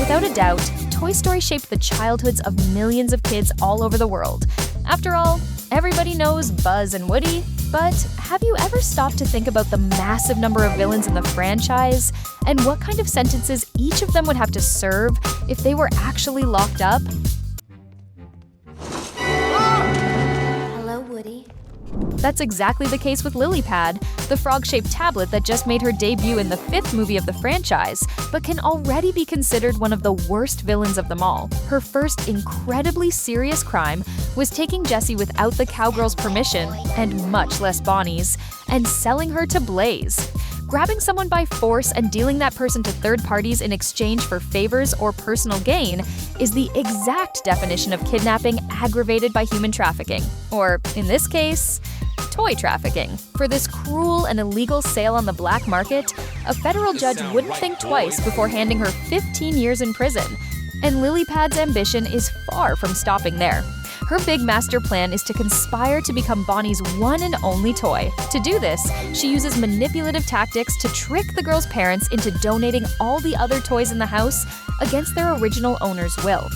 Without a doubt, Toy Story shaped the childhoods of millions of kids all over the world. After all, everybody knows Buzz and Woody, but have you ever stopped to think about the massive number of villains in the franchise and what kind of sentences each of them would have to serve if they were actually locked up? Hello, Woody. That's exactly the case with Lilypad, the frog-shaped tablet that just made her debut in the 5th movie of the franchise, but can already be considered one of the worst villains of them all. Her first incredibly serious crime was taking Jessie without the cowgirl's permission, and much less Bonnie's, and selling her to Blaze. Grabbing someone by force and dealing that person to third parties in exchange for favors or personal gain is the exact definition of kidnapping aggravated by human trafficking, or, in this case, toy trafficking. For this cruel and illegal sale on the black market, a federal judge wouldn't think twice before handing her 15 years in prison. And Lilypad's ambition is far from stopping there. Her big master plan is to conspire to become Bonnie's one and only toy. To do this, she uses manipulative tactics to trick the girl's parents into donating all the other toys in the house against their original owner's will.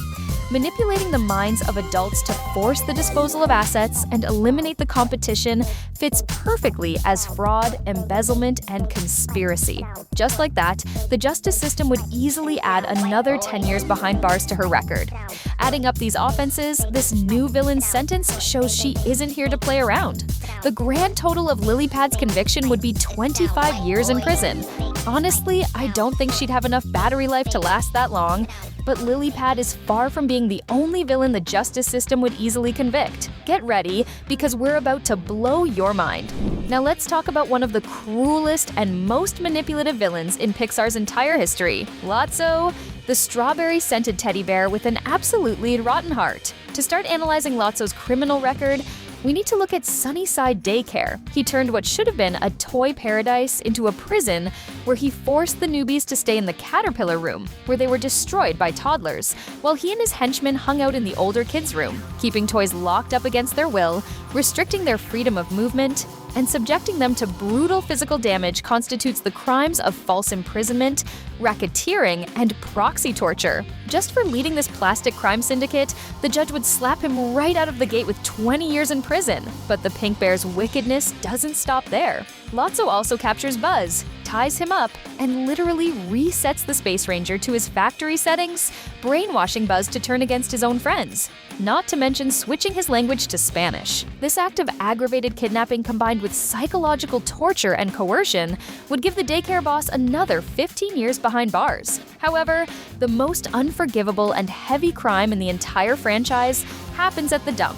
Manipulating the minds of adults to force the disposal of assets and eliminate the competition fits perfectly as fraud, embezzlement, and conspiracy. Just like that, the justice system would easily add another 10 years behind bars to her record. Adding up these offenses, this new villain's sentence shows she isn't here to play around. The grand total of Lilypad's conviction would be 25 years in prison. Honestly, I don't think she'd have enough battery life to last that long, but Lilypad is far from being the only villain the justice system would easily convict. Get ready, because we're about to blow your mind. Now let's talk about one of the cruelest and most manipulative villains in Pixar's entire history, Lotso, the strawberry-scented teddy bear with an absolutely rotten heart. To start analyzing Lotso's criminal record, we need to look at Sunnyside Daycare. He turned what should have been a toy paradise into a prison where he forced the newbies to stay in the caterpillar room, where they were destroyed by toddlers, while he and his henchmen hung out in the older kids' room, keeping toys locked up against their will, restricting their freedom of movement, and subjecting them to brutal physical damage constitutes the crimes of false imprisonment, racketeering, and proxy torture. Just for leading this plastic crime syndicate, the judge would slap him right out of the gate with 20 years in prison. But the pink bear's wickedness doesn't stop there. Lotso also captures Buzz, ties him up, and literally resets the Space Ranger to his factory settings, brainwashing Buzz to turn against his own friends. Not to mention switching his language to Spanish. This act of aggravated kidnapping combined with psychological torture and coercion would give the daycare boss another 15 years behind bars. However, the most unforgivable and heavy crime in the entire franchise happens at the dump.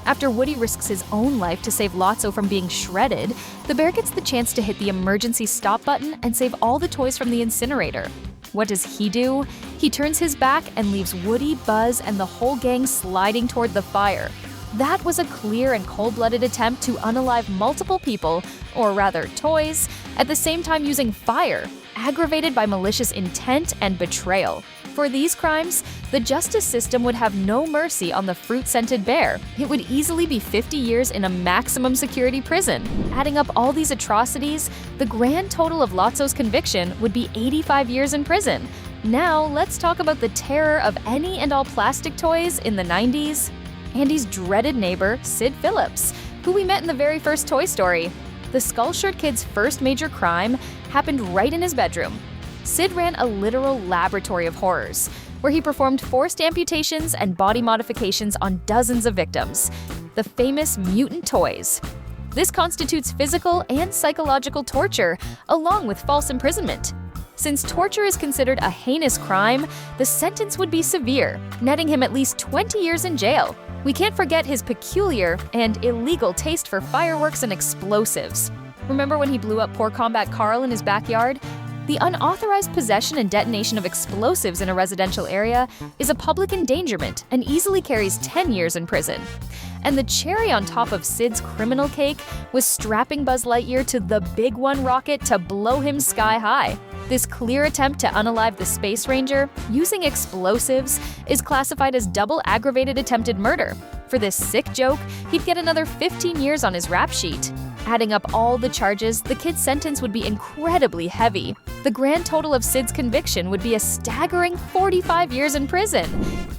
After Woody risks his own life to save Lotso from being shredded, the bear gets the chance to hit the emergency stop button and save all the toys from the incinerator. What does he do? He turns his back and leaves Woody, Buzz, and the whole gang sliding toward the fire. That was a clear and cold-blooded attempt to unalive multiple people, or rather toys, at the same time using fire, aggravated by malicious intent and betrayal. For these crimes, the justice system would have no mercy on the fruit-scented bear. It would easily be 50 years in a maximum security prison. Adding up all these atrocities, the grand total of Lotso's conviction would be 85 years in prison. Now, let's talk about the terror of any and all plastic toys in the 90s. Andy's dreaded neighbor, Sid Phillips, who we met in the very first Toy Story. The Skullshirt Kid's first major crime happened right in his bedroom. Sid ran a literal laboratory of horrors, where he performed forced amputations and body modifications on dozens of victims, the famous mutant toys. This constitutes physical and psychological torture, along with false imprisonment. Since torture is considered a heinous crime, the sentence would be severe, netting him at least 20 years in jail. We can't forget his peculiar and illegal taste for fireworks and explosives. Remember when he blew up poor Combat Carl in his backyard? The unauthorized possession and detonation of explosives in a residential area is a public endangerment and easily carries 10 years in prison. And the cherry on top of Sid's criminal cake was strapping Buzz Lightyear to the Big One rocket to blow him sky high. This clear attempt to unalive the Space Ranger using explosives is classified as double aggravated attempted murder. For this sick joke, he'd get another 15 years on his rap sheet. Adding up all the charges, the kid's sentence would be incredibly heavy. The grand total of Sid's conviction would be a staggering 45 years in prison.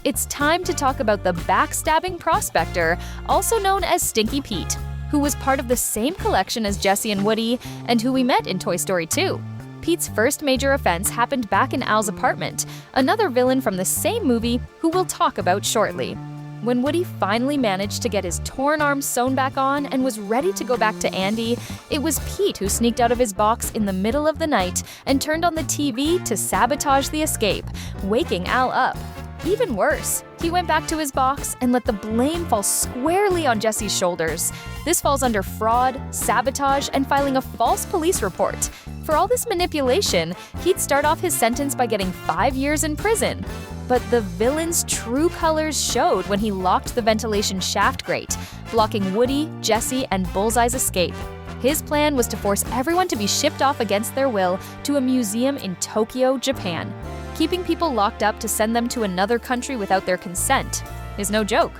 It's time to talk about the backstabbing prospector, also known as Stinky Pete, who was part of the same collection as Jessie and Woody, and who we met in Toy Story 2. Pete's first major offense happened back in Al's apartment, another villain from the same movie who we'll talk about shortly. When Woody finally managed to get his torn arm sewn back on and was ready to go back to Andy, it was Pete who sneaked out of his box in the middle of the night and turned on the TV to sabotage the escape, waking Al up. Even worse, he went back to his box and let the blame fall squarely on Jessie's shoulders. This falls under fraud, sabotage, and filing a false police report. For all this manipulation, he'd start off his sentence by getting 5 years in prison. But the villain's true colors showed when he locked the ventilation shaft grate, blocking Woody, Jessie, and Bullseye's escape. His plan was to force everyone to be shipped off against their will to a museum in Tokyo, Japan. Keeping people locked up to send them to another country without their consent is no joke.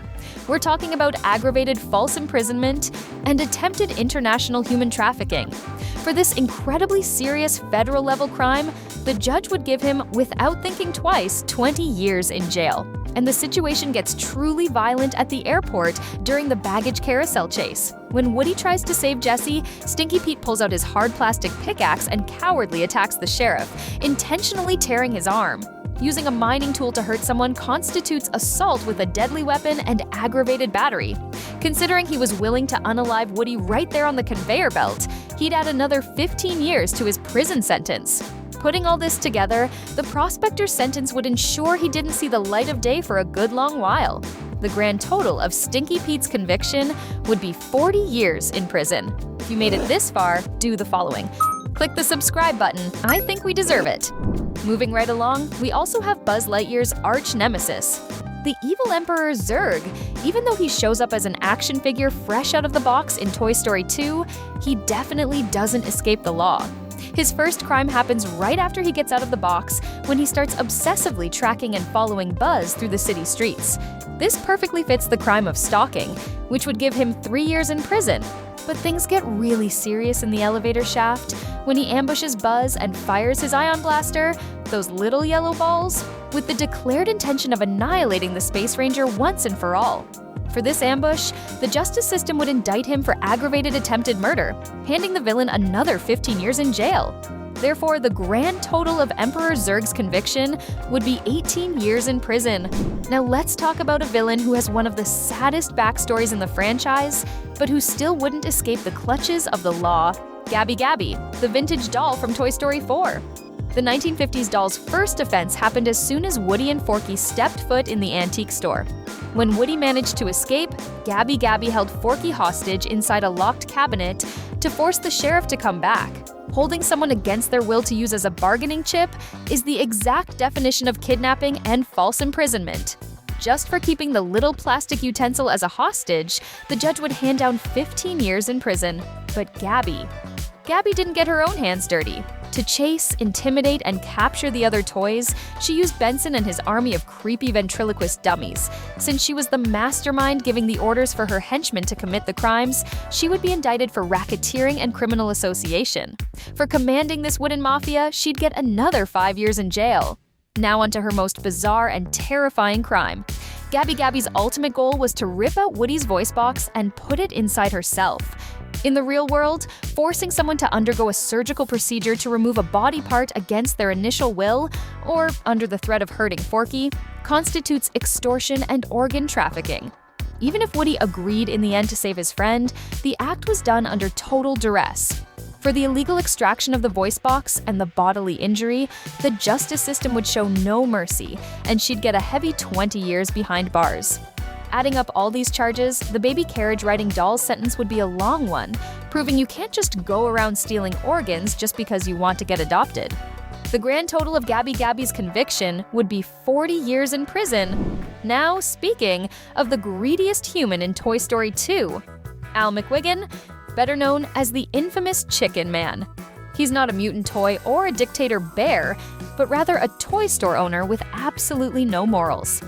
We're talking about aggravated false imprisonment and attempted international human trafficking. For this incredibly serious federal-level crime, the judge would give him, without thinking twice, 20 years in jail. And the situation gets truly violent at the airport during the baggage carousel chase. When Woody tries to save Jessie, Stinky Pete pulls out his hard plastic pickaxe and cowardly attacks the sheriff, intentionally tearing his arm. Using a mining tool to hurt someone constitutes assault with a deadly weapon and aggravated battery. Considering he was willing to unalive Woody right there on the conveyor belt, he'd add another 15 years to his prison sentence. Putting all this together, the prospector's sentence would ensure he didn't see the light of day for a good long while. The grand total of Stinky Pete's conviction would be 40 years in prison. If you made it this far, do the following. Click the subscribe button. I think we deserve it. Moving right along, we also have Buzz Lightyear's arch nemesis, the evil Emperor Zurg. Even though he shows up as an action figure fresh out of the box in Toy Story 2, he definitely doesn't escape the law. His first crime happens right after he gets out of the box, when he starts obsessively tracking and following Buzz through the city streets. This perfectly fits the crime of stalking, which would give him 3 years in prison. But things get really serious in the elevator shaft when he ambushes Buzz and fires his ion blaster, those little yellow balls, with the declared intention of annihilating the Space Ranger once and for all. For this ambush, the justice system would indict him for aggravated attempted murder, handing the villain another 15 years in jail. Therefore, the grand total of Emperor Zurg's conviction would be 18 years in prison. Now let's talk about a villain who has one of the saddest backstories in the franchise, but who still wouldn't escape the clutches of the law. Gabby Gabby, the vintage doll from Toy Story 4. The 1950s doll's first offense happened as soon as Woody and Forky stepped foot in the antique store. When Woody managed to escape, Gabby Gabby held Forky hostage inside a locked cabinet to force the sheriff to come back. Holding someone against their will to use as a bargaining chip is the exact definition of kidnapping and false imprisonment. Just for keeping the little plastic utensil as a hostage, the judge would hand down 15 years in prison. But Gabby didn't get her own hands dirty. To chase, intimidate, and capture the other toys, she used Benson and his army of creepy ventriloquist dummies. Since she was the mastermind giving the orders for her henchmen to commit the crimes, she would be indicted for racketeering and criminal association. For commanding this wooden mafia, she'd get another 5 years in jail. Now onto her most bizarre and terrifying crime. Gabby Gabby's ultimate goal was to rip out Woody's voice box and put it inside herself. In the real world, forcing someone to undergo a surgical procedure to remove a body part against their initial will, or under the threat of hurting Forky, constitutes extortion and organ trafficking. Even if Woody agreed in the end to save his friend, the act was done under total duress. For the illegal extraction of the voice box and the bodily injury, the justice system would show no mercy, and she'd get a heavy 20 years behind bars. Adding up all these charges, the baby carriage-riding doll's sentence would be a long one, proving you can't just go around stealing organs just because you want to get adopted. The grand total of Gabby Gabby's conviction would be 40 years in prison. Now, speaking of the greediest human in Toy Story 2, Al McWiggin, better known as the infamous Chicken Man. He's not a mutant toy or a dictator bear, but rather a toy store owner with absolutely no morals.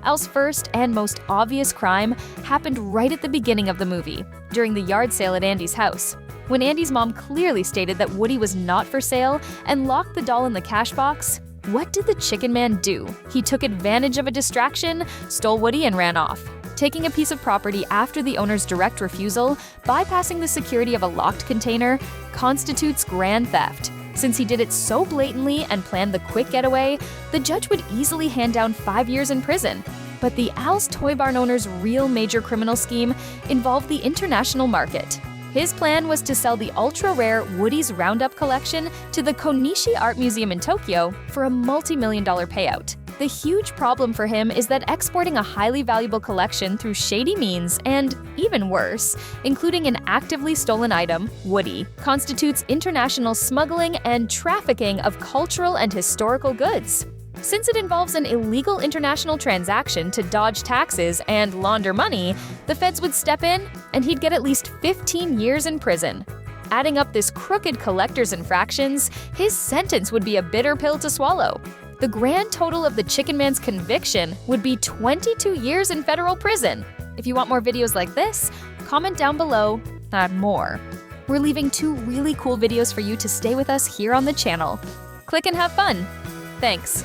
Al's first and most obvious crime happened right at the beginning of the movie, during the yard sale at Andy's house. When Andy's mom clearly stated that Woody was not for sale and locked the doll in the cash box, what did the Chicken Man do? He took advantage of a distraction, stole Woody, and ran off. Taking a piece of property after the owner's direct refusal, bypassing the security of a locked container, constitutes grand theft. Since he did it so blatantly and planned the quick getaway, the judge would easily hand down 5 years in prison. But the Al's Toy Barn owner's real major criminal scheme involved the international market. His plan was to sell the ultra-rare Woody's Roundup collection to the Konishi Art Museum in Tokyo for a multi-million-dollar payout. The huge problem for him is that exporting a highly valuable collection through shady means and, even worse, including an actively stolen item, Woody, constitutes international smuggling and trafficking of cultural and historical goods. Since it involves an illegal international transaction to dodge taxes and launder money, the feds would step in and he'd get at least 15 years in prison. Adding up this crooked collector's infractions, his sentence would be a bitter pill to swallow. The grand total of the Chicken Man's conviction would be 22 years in federal prison. If you want more videos like this, comment down below, add more. We're leaving 2 really cool videos for you to stay with us here on the channel. Click and have fun. Thanks.